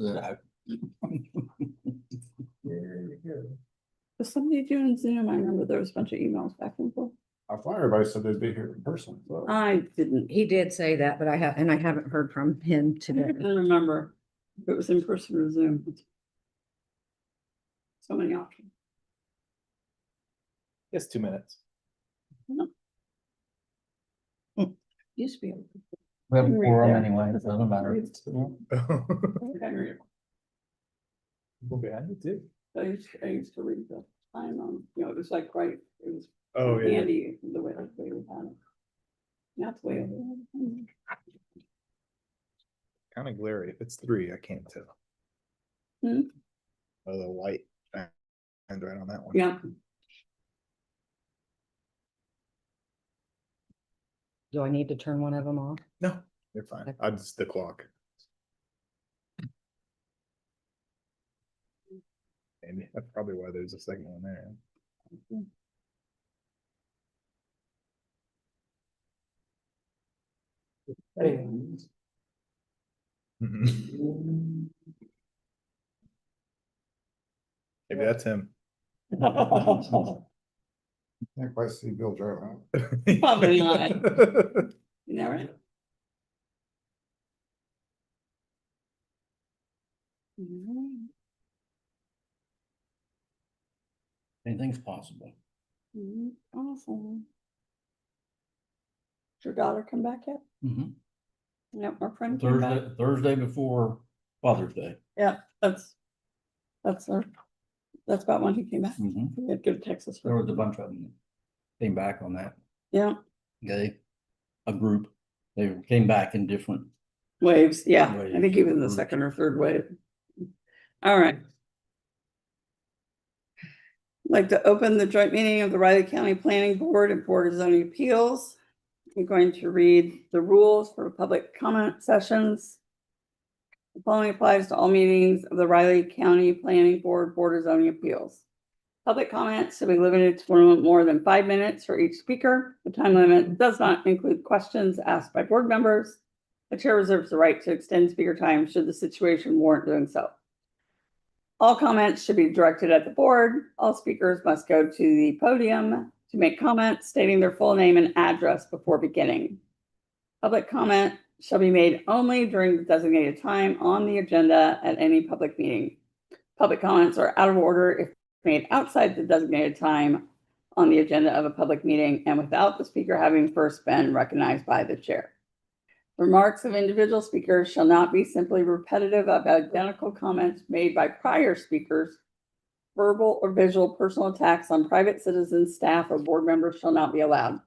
Yeah. There you go. Was somebody doing Zoom? I remember there was a bunch of emails back and forth. I thought everybody said they'd be here in person. So. I didn't. He did say that, but I haven't heard from him I today. don't remember if it was in person or Zoom. So many options. It's 2 minutes. Used to be able to. We have a Read quorum there. anyway, it doesn't matter. Okay, I do too. I used to read the time on, it was like, right, it was Oh, yeah. handy the way we had it. That's the way it was. Kind of glary. If it's 3, I can't tell. Hmm? Oh, the white band right on that one. Yeah, Do I need to turn one of them off? No, you're fine. I just the clock. Maybe that's probably why there's a second one there. Mm-mm. Maybe that's him. Can't quite see Bill driving. Probably not. You know, right? Anything's possible. Awesome. Did your daughter come back yet? Mhm. Yep, our friend came back. Thursday before Father's Day. Yeah, that's our, that's about when he came back. Mhm. We had to go to Texas. There was a bunch of them that came back on that Yeah, day. A group. They came back in different. waves, yeah, I Waves. think even the second or third wave. All right. Like to open the joint meeting of the Riley County Planning Board and Board of Zoning Appeals. I'm going to read the rules for public comment sessions. The following applies to all meetings of the Riley County Planning Board, Board of Zoning Appeals. Public comments should be limited to no more than 5 minutes for each speaker. The time limit does not include questions asked by board members. The chair reserves the right to extend speaker time should the situation warrant doing so. All comments should be directed at the board. All speakers must go to the podium to make comments stating their full name and address before beginning. Public comment shall be made only during the designated time on the agenda at any public meeting. Public comments are out of order if made outside the designated time on the agenda of a public meeting and without the speaker having first been recognized by the chair. Remarks of individual speakers shall not be simply repetitive of identical comments made by prior speakers. Verbal or visual personal attacks on private citizens, staff, or board members shall not be allowed.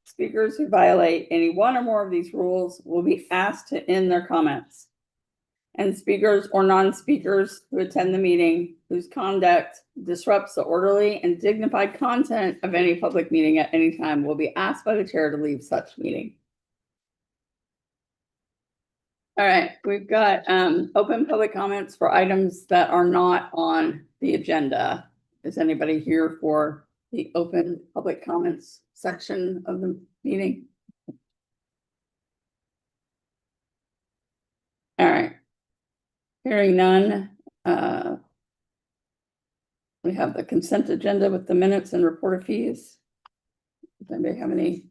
Speakers who violate any one or more of these rules will be asked to end their comments. And speakers or non-speakers who attend the meeting whose conduct disrupts the orderly and dignified content of any public meeting at any time will be asked by the chair to leave such meeting. All right, we've got open public comments for items that are not on the agenda. Is anybody here for the open public comments section of the meeting? All right. Hearing none. We have the consent agenda with the minutes and report of fees. Does anybody have any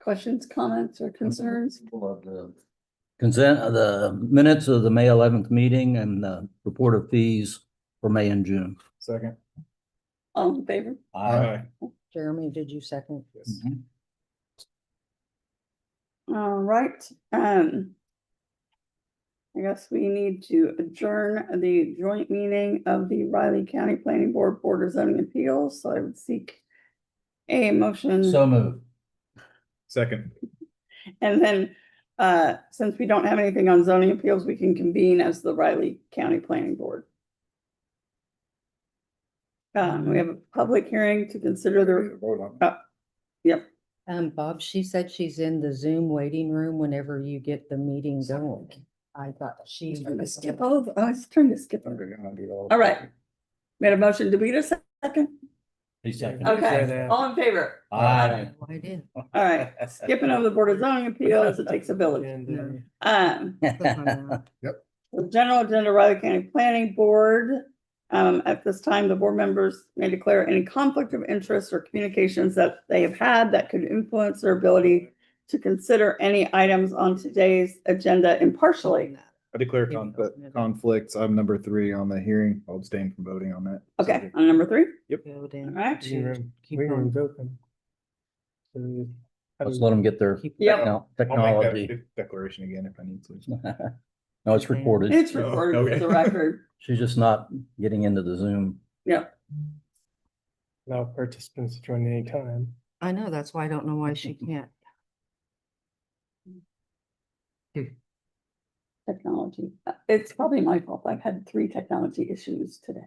questions, comments, or concerns? Consent of the minutes of the May 11th meeting and the report of fees for May and June. Second. All in favor? Jeremy, did you second? Yes. Mhm. All right, I guess we need to adjourn the joint meeting of the Riley County Planning Board, Board of Zoning Appeals, so I would seek a motion. So moved. Second. And then, since we don't have anything on zoning appeals, we can convene as the Riley County Planning Board. We have a public hearing to consider the, Vote on. yep, Bob, she said she's in the Zoom waiting room whenever you get the meeting going. I thought she. trying to skip over, I was trying to skip over. We're gonna do all. All right. Made a motion to beat a second? He seconded. Okay, all in favor? Aye. I did. All right, skipping over the Board of Zoning Appeals, it takes a village. No. Um, Click on that. The general agenda, Riley County Planning Board. At this time, the board members may declare any conflict of interest or communications that they have had that could influence their ability to consider any items on today's agenda impartially. I declare conflicts. I'm number 3 on the hearing. I'll abstain from voting on that. Okay, on number 3, Go down. all right. Keep going. Let's let them get their Yep. I'll make technology. that declaration again if I need to. No, it's recorded. It's recorded for the record. She's just not getting into the Zoom. Allow participants to join any time. I know, that's why I don't know why she can't. Technology. It's probably my fault. I've had 3 technology issues today.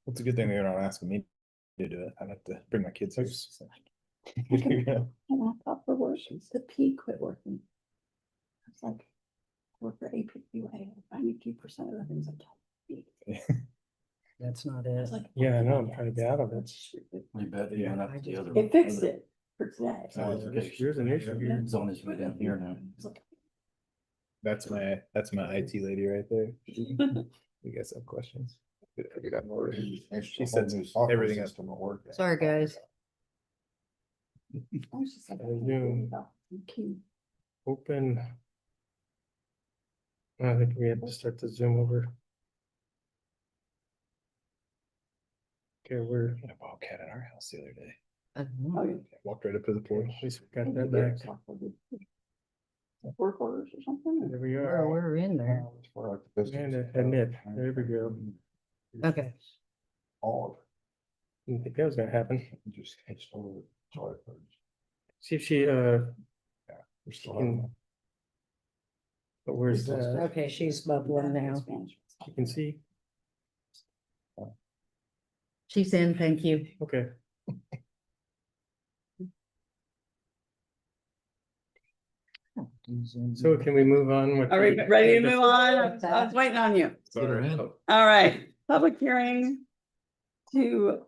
Well, it's a good thing they're not asking me to do it. I'd have to bring my kids here. My laptop for work, the P quit working. I was like, I work for APQA, 92% of the things I'm told. That's not I was it. like, Yeah, I know, I'm trying to get out of it. You bet you went up to the other It fixed it for today. Here's an issue here. It's on his way down here now. That's my IT lady right there. You guys have questions? She sets everything up. Sorry, guys. I was just like, Zoom. key. Open. I think we have to start the Zoom over. Okay, we're, We had a bobcat at our house the other day. I don't Oh, know. yeah. Walked right up to the porch. at least we got that back. Work orders or something? There we Oh, are. we're in there. And admit, there we go. Okay. Didn't think that was gonna happen. Just. See if she, We're still can- but where's that? Okay, she's bubbling now. You can see, She's in, thank you. okay. So can we move on with? Are we the- ready to move on? I was waiting on you. All right, public hearing to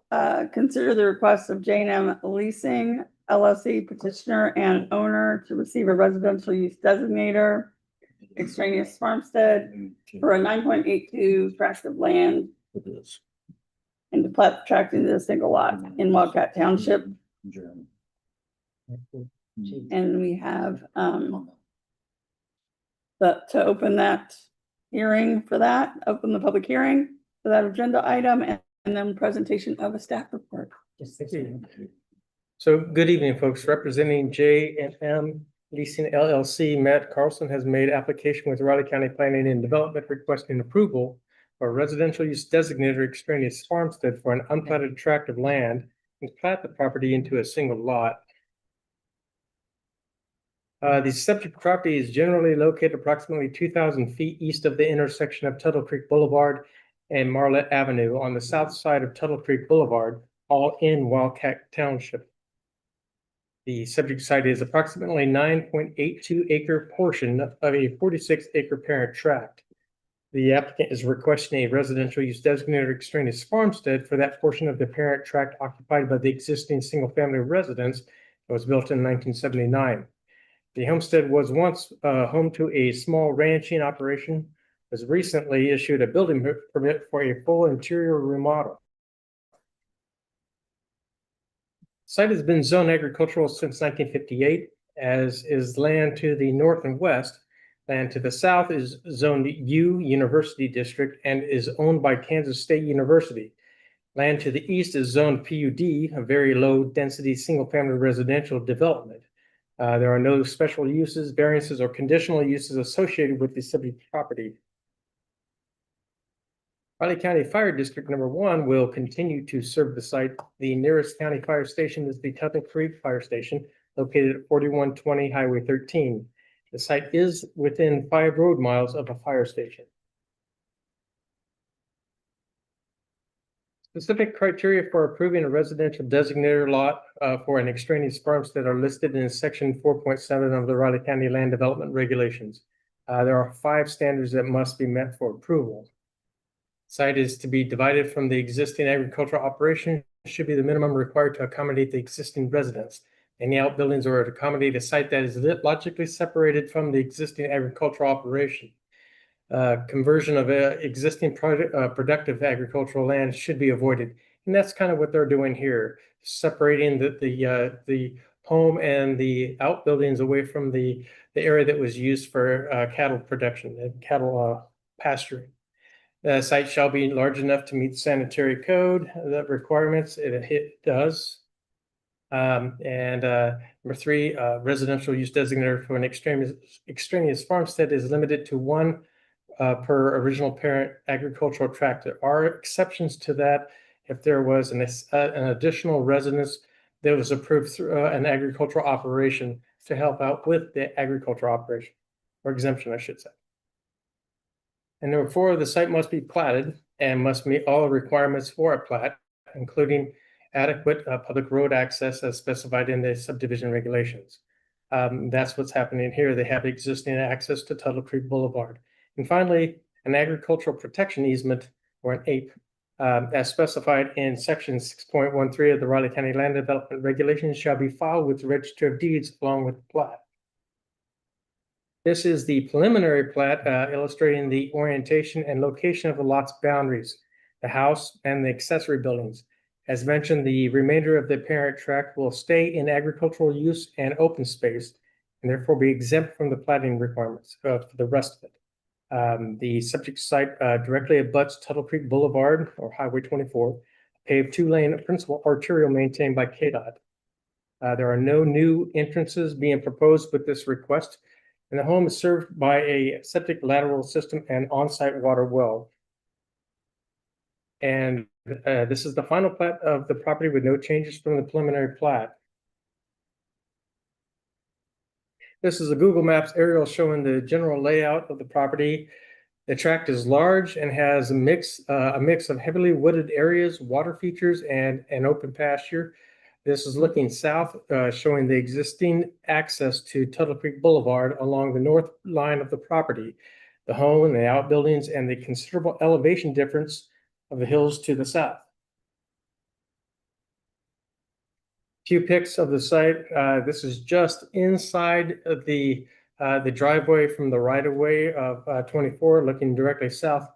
consider the request of J and M Leasing LLC petitioner and owner to receive a residential use designator, extraneous farmstead for a 9.82 tract of land It is. and to plat the tract into a single lot in Wildcat Township. Jeremy. And we have to open that hearing for that, open the public hearing for that agenda item and then presentation of a staff report. So good evening, folks. Representing J and M Leasing LLC, Matt Carlson has made application with Riley County Planning and Development requesting approval for a residential use designated extraneous farmstead for an unplatted tract of land and plat the property into a single lot. The subject property is generally located approximately 2,000 feet east of the intersection of Tuttle Creek Boulevard and Marlette Avenue on the south side of Tuttle Creek Boulevard, all in Wildcat Township. The subject site is approximately 9.82 acre portion of a 46 acre parent tract. The applicant is requesting a residential use designated extraneous farmstead for that portion of the parent tract occupied by the existing single family residence that was built in 1979. The homestead was once home to a small ranching operation, was recently issued a building permit for a full interior remodel. Site has been zoned agricultural since 1958, as is land to the north and west. Land to the south is zoned U University District and is owned by Kansas State University. Land to the east is zoned PUD, a very low density single family residential development. There are no special uses, variances, or conditional uses associated with the subject property. Riley County Fire District Number 1 will continue to serve the site. The nearest county fire station is the Tuttle Creek Fire Station, located at 4120 Highway 13. The site is within 5 road miles of a fire station. Specific criteria for approving a residential designated lot for an extraneous farmstead are listed in section 4.7 of the Riley County Land Development Regulations. There are 5 standards that must be met for approval. Site is to be divided from the existing agricultural operation, should be the minimum required to accommodate the existing residents. Any outbuildings or to accommodate a site that is logically separated from the existing agricultural operation. conversion of existing productive agricultural land should be avoided. And that's kind of what they're doing here, separating the home and the outbuildings away from the area that was used for cattle production and cattle pasturing. The site shall be large enough to meet sanitary code requirements. It does. Number three, residential use designated for an extraneous farmstead is limited to one per original parent agricultural tract. There are exceptions to that if there was an additional residence that was approved through an agricultural operation to help out with the agricultural operation, or exemption, I should say. And number four, the site must be platted and must meet all the requirements for a plat, including adequate public road access as specified in the subdivision regulations. That's what's happening here. They have existing access to Tuttle Creek Boulevard. And finally, an agricultural protection easement, or an APE, as specified in section 6.13 of the Riley County Land Development Regulations, shall be filed with the Register of Deeds along with the plat. This is the preliminary plat illustrating the orientation and location of the lot's boundaries, the house and the accessory buildings. As mentioned, the remainder of the parent tract will stay in agricultural use and open space, and therefore be exempt from the platting requirements for the rest of it. The subject site directly abuts Tuttle Creek Boulevard, or Highway 24, paved two-lane principal arterial maintained by KDOT. There are no new entrances being proposed with this request, and the home is served by a septic lateral system and on-site water well. And this is the final plat of the property with no changes from the preliminary plat. This is a Google Maps aerial showing the general layout of the property. The tract is large and has a mix of heavily wooded areas, water features, and an open pasture. This is looking south, showing the existing access to Tuttle Creek Boulevard along the north line of the property, the home and the outbuildings, and the considerable elevation difference of the hills to the south. Few pics of the site. This is just inside of the driveway from the right-of-way of 24, looking directly south.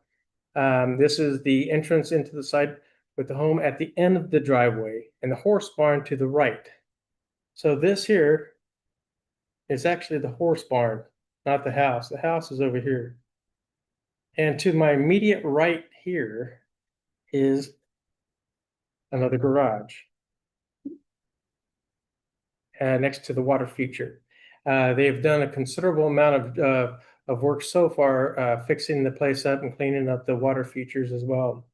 This is the entrance into the site with the home at the end of the driveway and the horse barn to the right. So this here is actually the horse barn, not the house. The house is over here. And to my immediate right here is another garage next to the water feature. They've done a considerable amount of work so far, fixing the place up and cleaning up the water features as well.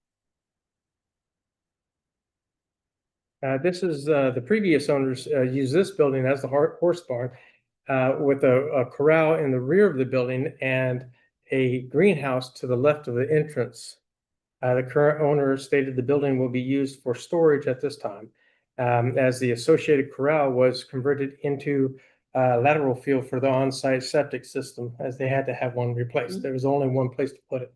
This is the previous owners used this building as the horse barn with a corral in the rear of the building and a greenhouse to the left of the entrance. The current owner stated the building will be used for storage at this time, as the associated corral was converted into lateral field for the on-site septic system, as they had to have one replaced. There was only one place to put it.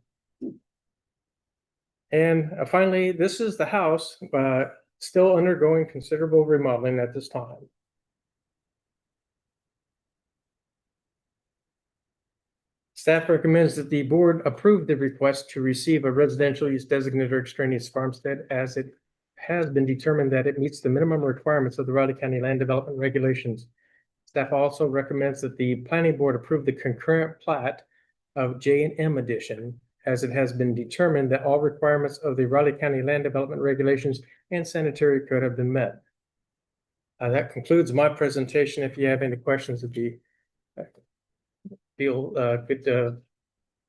And finally, this is the house, still undergoing considerable remodeling at this time. Staff recommends that the board approve the request to receive a residential use designated or extraneous farmstead, as it has been determined that it meets the minimum requirements of the Riley County Land Development Regulations. Staff also recommends that the planning board approve the concurrent plat of J&M addition, as it has been determined that all requirements of the Riley County Land Development Regulations and Sanitary Code have been met. That concludes my presentation. If you have any questions, it'd be good to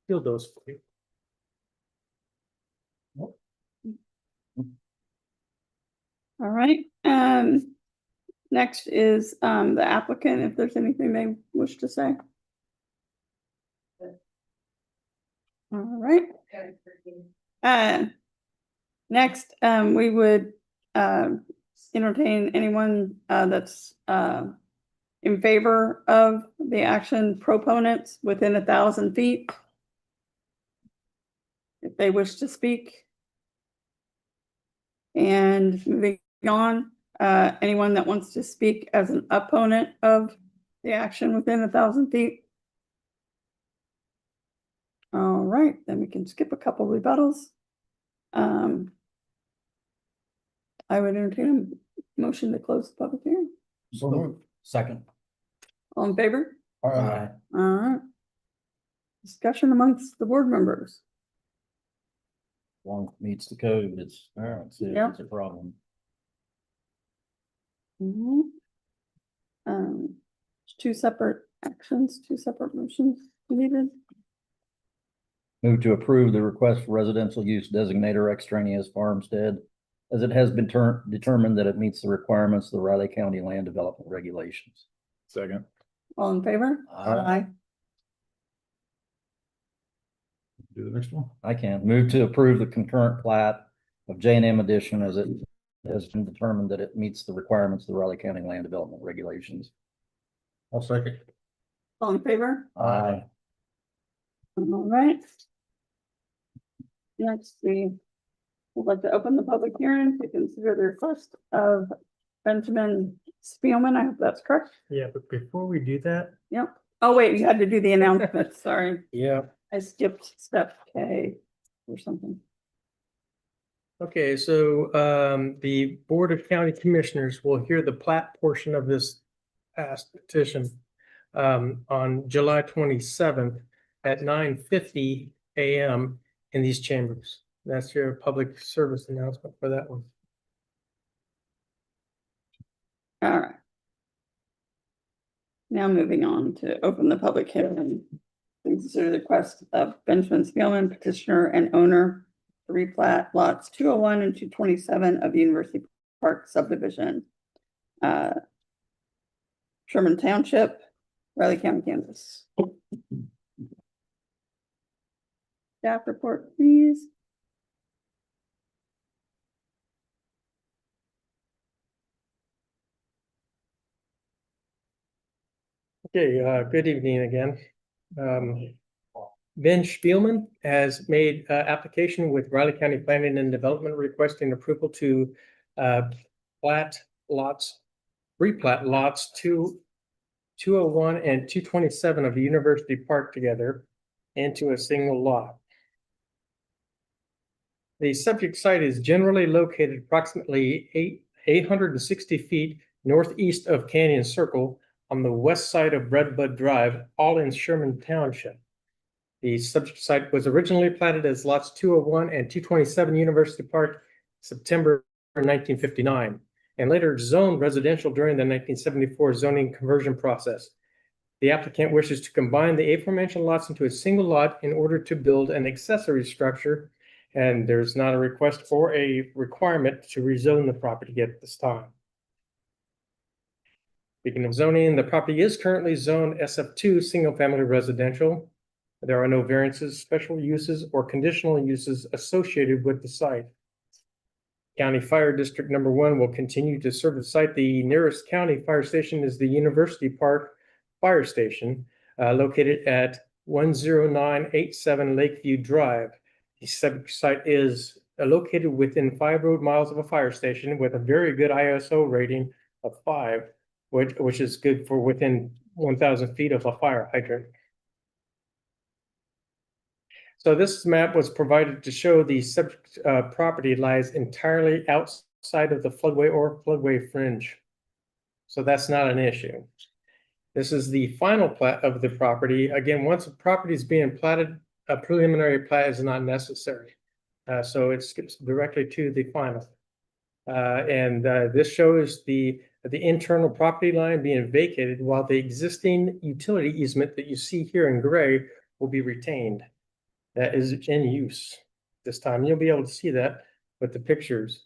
field those for you. All right, next is the applicant, if there's anything they wish to say. All right. Next, we would entertain anyone that's in favor of the action proponents within 1,000 feet. If they wish to speak. And moving on, anyone that wants to speak as an opponent of the action within 1,000 feet. All right, then we can skip a couple rebuttals. I would entertain a motion to close the public hearing. So moved. Second. All in favor? Aye. All right. Discussion amongst the board members. Long meets the code, it's, Yeah. it's a problem. Mhm. Two separate actions, two separate motions needed. Move to approve the request for residential use designator extraneous farmstead, as it has been determined that it meets the requirements of the Riley County Land Development Regulations. Second. All in favor? Aye. Do the next one. I can move to approve the concurrent plat of J and M addition, as it has been determined that it meets the requirements of the Riley County Land Development Regulations. I'll second. All in favor? Aye. All right. Next, we would like to open the public hearing to consider the request of Benjamin Spielman. I hope that's correct. Yeah, but before we do that, Yep. Oh, wait, you had to do the announcement. Sorry. yeah, I skipped step K or something. okay, so the Board of County Commissioners will hear the plat portion of this past petition on July 27th at 9:50 a.m. in these chambers. That's your public service announcement for that one. All right. Now moving on to open the public hearing. Consider the request of Benjamin Spielman, petitioner and owner, to replat lots 201 and 227 of University Park subdivision. Sherman Township, Riley County, Kansas. Staff report, please. Okay, good evening again. Ben Spielman has made application with Riley County Planning and Development requesting approval to replat lots 201 and 227 of University Park together into a single lot. The subject site is generally located approximately 860 feet northeast of Canyon Circle on the west side of Redbud Drive, all in Sherman Township. The subject site was originally platted as lots 201 and 227 University Park, September 1959, and later zoned residential during the 1974 zoning conversion process. The applicant wishes to combine the aforementioned lots into a single lot in order to build an accessory structure, and there's not a request or a requirement to rezone the property at this time. Speaking of zoning, the property is currently zoned SF2 single-family residential. There are no variances, special uses, or conditional uses associated with the site. County Fire District Number 1 will continue to serve the site. The nearest county fire station is the University Park Fire Station, located at 10987 Lakeview Drive. The subject site is located within 5 road miles of a fire station with a very good ISO rating of 5. Which is good for within 1,000 feet of a fire hydrant. So this map was provided to show the subject property lies entirely outside of the floodway or floodway fringe. So that's not an issue. This is the final plat of the property. Again, once a property is being platted, a preliminary plat is not necessary. So it skips directly to the final. This shows the internal property line being vacated while the existing utility easement that you see here in gray will be retained. That is in use this time. You'll be able to see that with the pictures.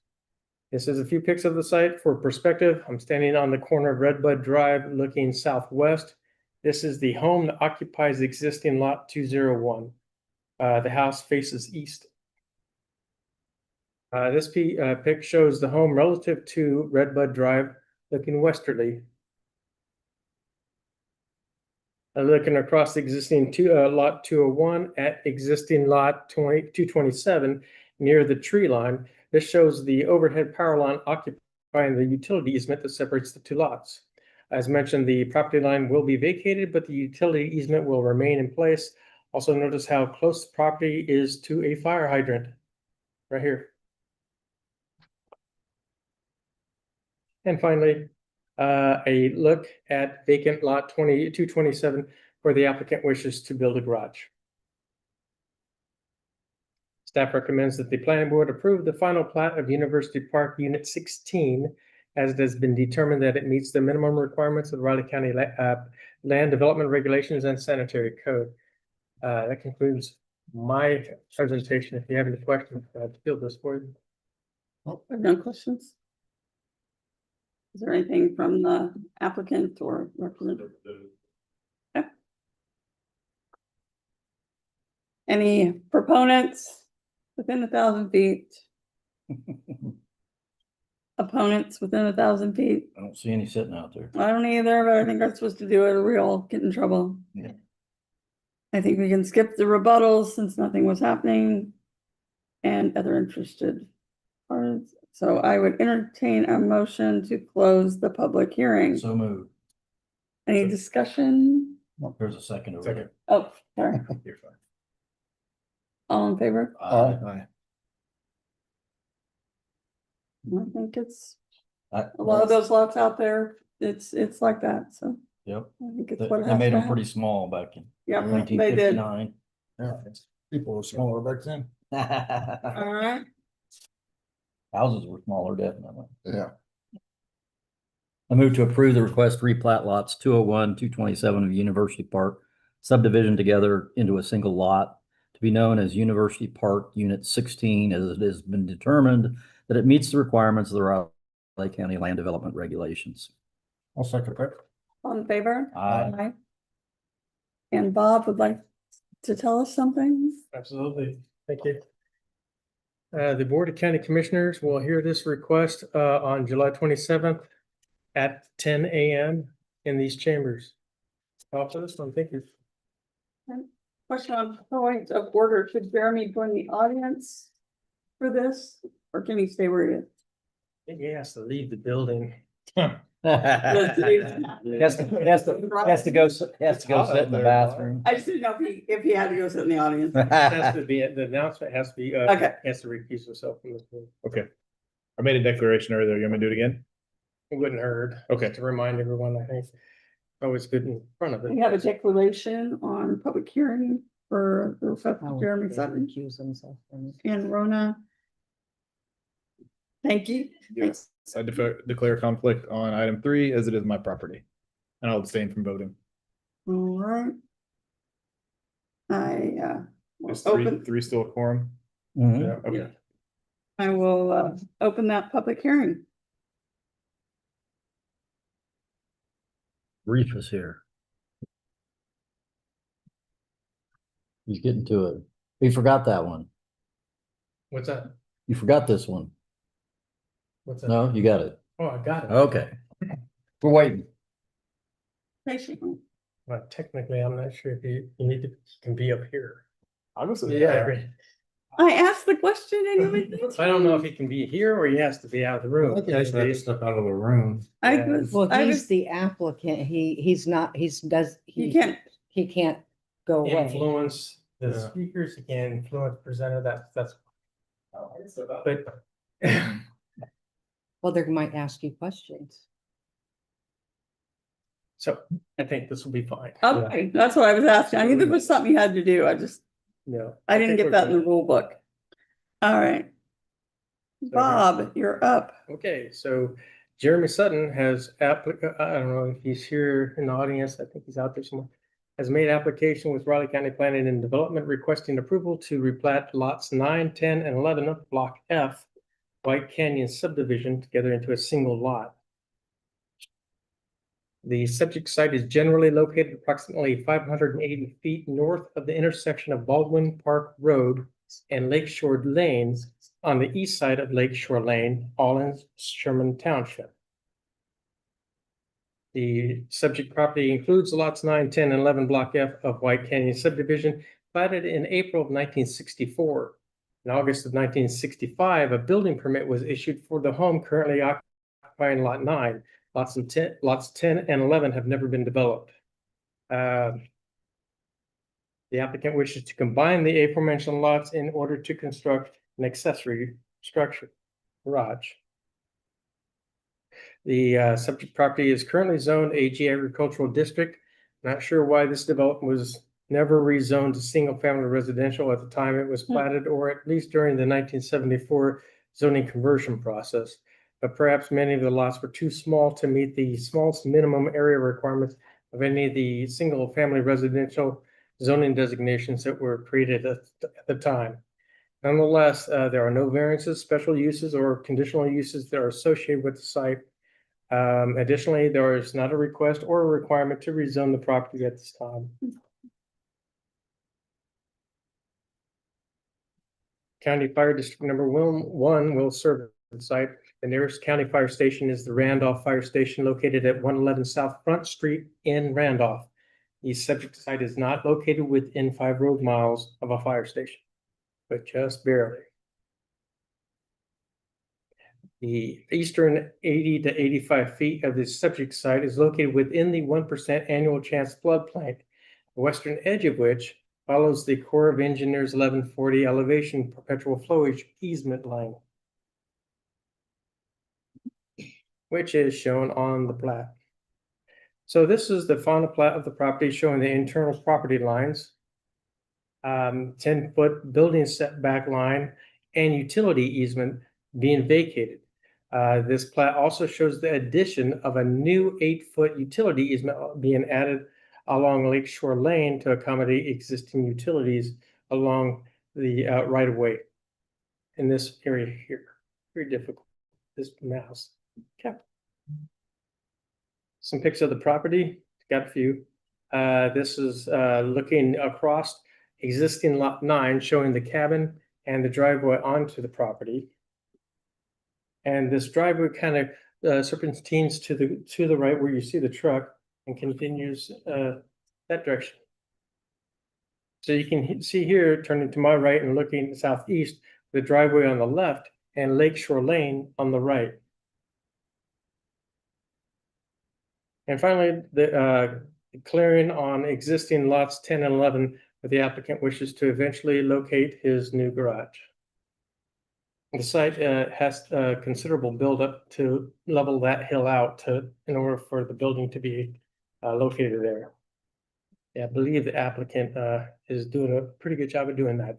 This is a few pics of the site for perspective. I'm standing on the corner of Redbud Drive looking southwest. This is the home that occupies the existing lot 201. The house faces east. This pic shows the home relative to Redbud Drive, looking westerly. Looking across the existing lot 201 at existing lot 227 near the tree line. This shows the overhead power line occupying the utility easement that separates the two lots. As mentioned, the property line will be vacated, but the utility easement will remain in place. Also notice how close the property is to a fire hydrant, right here. And finally, a look at vacant lot 227 where the applicant wishes to build a garage. Staff recommends that the planning board approve the final plat of University Park Unit 16 as it has been determined that it meets the minimum requirements of the Riley County land development regulations and sanitary code. That concludes my presentation. If you have any questions, I'd field this for you. I have no questions. Is there anything from the applicant or representative? Okay. Any proponents within 1,000 feet? Opponents within 1,000 feet? I don't see any sitting out there. I don't either, but I think I'm supposed to do it or we all get in trouble. Yeah. I think we can skip the rebuttals since nothing was happening. And other interested parties. So I would entertain a motion to close the public hearing. So moved. Any discussion? There's a second over Second. Oh, sorry. You're fine. All in favor? there. Aye. I think it's a lot of those lots out there. It's like that, so Yep, I think it's they what they has made to them happen. pretty small back in Yeah, nineteen they did. fifty-nine. Yeah, people were smaller back then. All right, Houses were smaller, definitely. Yeah. I move to approve the request to replat lots 201, 227 of University Park subdivision together into a single lot to be known as University Park Unit 16, as it has been determined that it meets the requirements of the Riley County Land Development Regulations. I'll second that. all in favor? Aye. And Bob would like to tell us something? Absolutely. Thank you. The Board of County Commissioners will hear this request on July 27th at 10 a.m. in these chambers. Call for this one. Thank you. Question on point of order, should Jeremy join the audience for this, or can he stay where he is? I think he has to leave the building. Let's Has do to go sit in the bathroom. I just didn't know if he had to go sit in the audience. Has to be, the announcement has to be, Okay. has to recuse himself from this. Okay. I made a declaration earlier. You want me to do it again? It wouldn't hurt. Okay. To remind everyone, I think. Always good in front of it. We have a declaration on public hearing for the request I of would Jeremy say Sutton recuse himself from it. and Rona. Thank you. Yes. I declare conflict on item 3 as it is my property. And I'll abstain from voting. All right. Will Is open, three still a quorum? Mhm. Yeah, okay. I will open that public hearing. Reef is here. He's getting to it. We forgot that one. What's that? You forgot this one. What's that? No, you got it. Oh, I got it. Okay. We're waiting. Patiently. Well, technically, I'm not sure if you need to, can be up here. I'll go sit Yeah, I there. agree. I asked the question and you would. I don't know if he can be here or he has to be out of the room. Step out of the room. I Yeah. was, Well, I he's was, the applicant. He's not, you he can't, go away. Influence the Yeah. speakers, he can influence the presenter, that's. But. Well, they might ask you questions. So I think this will be fine. okay, that's what I was asking. I knew there was something you had to do. No. I didn't think get that in the we're good. rule book. All right. Bob, you're up. Okay, so Jeremy Sutton has I don't know if he's here in the audience, I think he's out there somewhere. Has made application with Riley County Planning and Development requesting approval to replat lots 9, 10, and 11 of Block F, White Canyon subdivision together into a single lot. The subject site is generally located approximately 580 feet north of the intersection of Baldwin Park Road and Lakeshore Lanes on the east side of Lakeshore Lane, all in Sherman Township. The subject property includes lots 9, 10, and 11 Block F of White Canyon subdivision, platted in April of 1964. In August of 1965, a building permit was issued for the home currently occupying Lot 9. Lots 10 and 11 have never been developed. The applicant wishes to combine the aforementioned lots in order to construct an accessory structure, garage. The subject property is currently zoned AG Agricultural District. Not sure why this development was never rezoned to single-family residential at the time it was platted, or at least during the 1974 zoning conversion process. But perhaps many of the lots were too small to meet the smallest minimum area requirements of any of the single-family residential zoning designations that were created at the time. Nonetheless, there are no variances, special uses, or conditional uses that are associated with the site. Additionally, there is not a request or a requirement to rezone the property at this time. County Fire District number 1 will serve the site. The nearest county fire station is the Randolph Fire Station located at 111 South Front Street in Randolph. The subject site is not located within 5 road miles of a fire station, but just barely. The eastern 80 to 85 feet of the subject site is located within the 1% annual chance floodplain, the western edge of which follows the Corps of Engineers 1140 elevation perpetual flowage easement line, which is shown on the plat. So this is the final plat of the property showing the internal property lines, 10-foot building setback line, and utility easement being vacated. This plat also shows the addition of a new 8-foot utility easement being added along Lakeshore Lane to accommodate existing utilities along the right of way in this area here. Very difficult, this mouse. Okay. Some pics of the property, got a few. This is looking across existing lot 9, showing the cabin and the driveway onto the property. And this driveway kind of serpentines to the right where you see the truck and continues that direction. So you can see here, turning to my right and looking southeast, the driveway on the left and Lakeshore Lane on the right. And finally, the clearing on existing lots 10 and 11, where the applicant wishes to eventually locate his new garage. The site has considerable buildup to level that hill out in order for the building to be located there. Yeah, I believe the applicant is doing a pretty good job of doing that.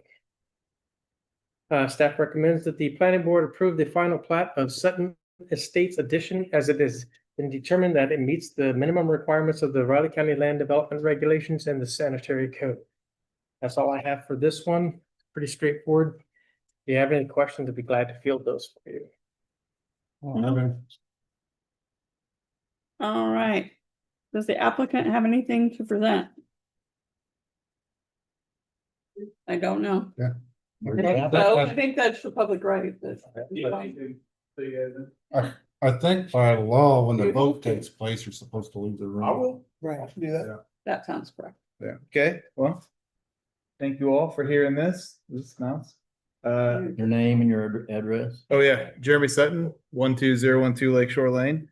Staff recommends that the planning board approve the final plat of Sutton Estates Addition, as it has been determined that it meets the minimum requirements of the Riley County Land Development Regulations and the Sanitary Code. That's all I have for this one. Pretty straightforward. If you have any questions, I'd be glad to field those for you. All right. Does the applicant have anything to present? I don't know. I think that's for public right. I think by law, when the vote takes place, you're supposed to leave the room. I will. Right. I can do that. That sounds correct. Yeah. Okay, well, thank you all for hearing this. This is nice. Your name and your address. Oh yeah, Jeremy Sutton, 12012 Lakeshore Lane.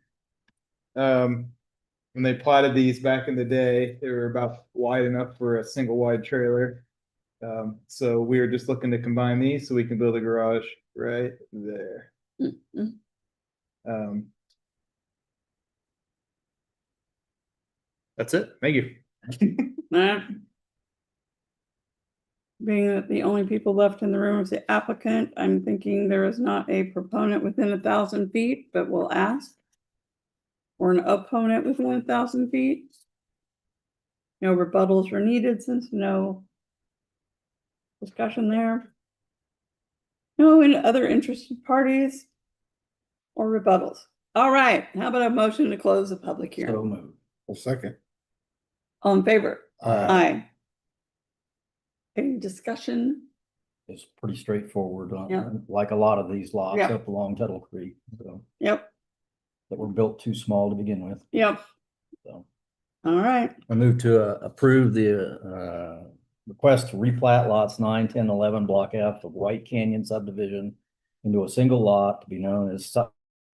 When they platted these back in the day, they were about wide enough for a single wide trailer. So we were just looking to combine these so we can build a garage right there. Mhm. That's it. Thank you. Nah. Being that the only people left in the room is the applicant, I'm thinking there is not a proponent within 1,000 feet, but we'll ask. Or an opponent within 1,000 feet. No rebuttals were needed since no discussion there. No any other interested parties or rebuttals. All right, how about a motion to close the public So hearing? moved. Well, second. All in favor? Aye. Aye. Any discussion? It's pretty straightforward, Yeah. like a lot of these lots Yeah. up along Tuttle Creek, so, Yep, that were built too small to begin with, yep. so. All right, I move to approve the request to replat lots 9, 10, 11, Block F of White Canyon subdivision into a single lot to be known as Sutton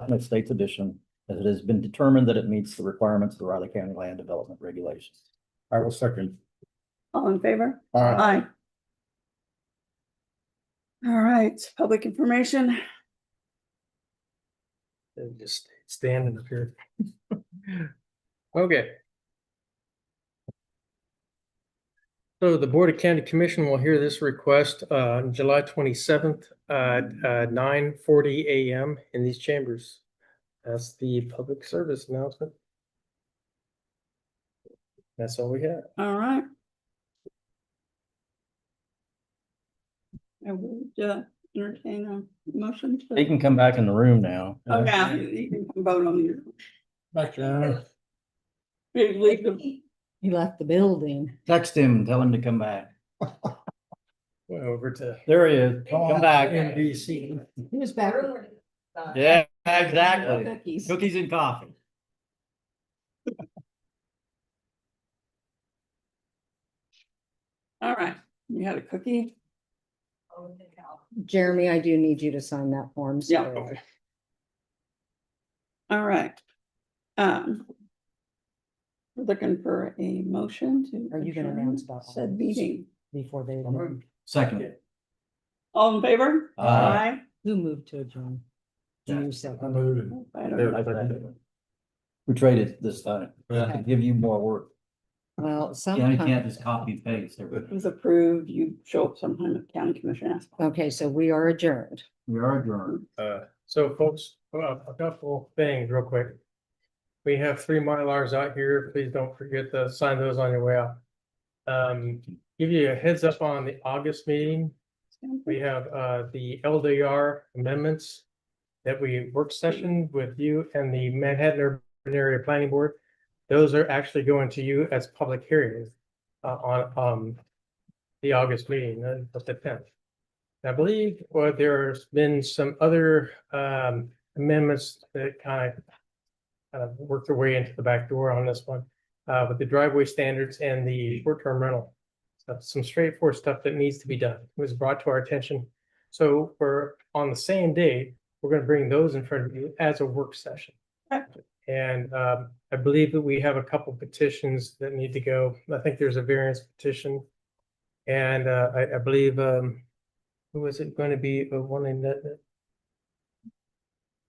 Estates Addition, as it has been determined that it meets the requirements of the Riley County Land Development Regulations. I will second. All in favor? Aye. Aye. All right, public information. And just standing up here. Okay. So the Board of County Commission will hear this request on July 27th at 9:40 a.m. in these chambers. That's the public service announcement. That's all we have. All right. I would entertain a motion. to- He can come back in the room now. Oh, yeah, you can vote on your. Back there. Leave the- He left the building. Text him, and tell him to come back. Went over to There he is. Come back. NBC. He was back. Yeah, exactly. Cookies. Cookies and coffee. All right, you had a cookie? Jeremy, I do need you to sign that form. Yeah. so- All right. We're looking for a motion to. Are you gonna adjourn announce about all Said this? meeting. Before they, Second. All in favor? Aye. who moved to adjourn? You I said. moved. I don't know. We traded this time. Yeah. To give you more work. Well, Yeah, you can't sometimes, just copy paste. It was approved, you show up sometime at county commission. ask. okay, so we are adjourned. We are adjourned. So folks, a couple things real quick. We have 3 Mylars out here. Please don't forget to sign those on your way out. Give you a heads up on the August meeting. We have the LDR amendments that we work session with you and the Manhattan Urban Area Planning Board. Those are actually going to you as public hearings on the August meeting, the 10th. I believe there's been some other amendments that kind of worked their way into the back door on this one, with the driveway standards and the short-term rental. So some straightforward stuff that needs to be done was brought to our attention. So we're on the same day, we're going to bring those in front of you as a work session. And I believe that we have a couple petitions that need to go. I think there's a variance petition. And I believe, who is it going to be? One in that?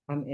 I'm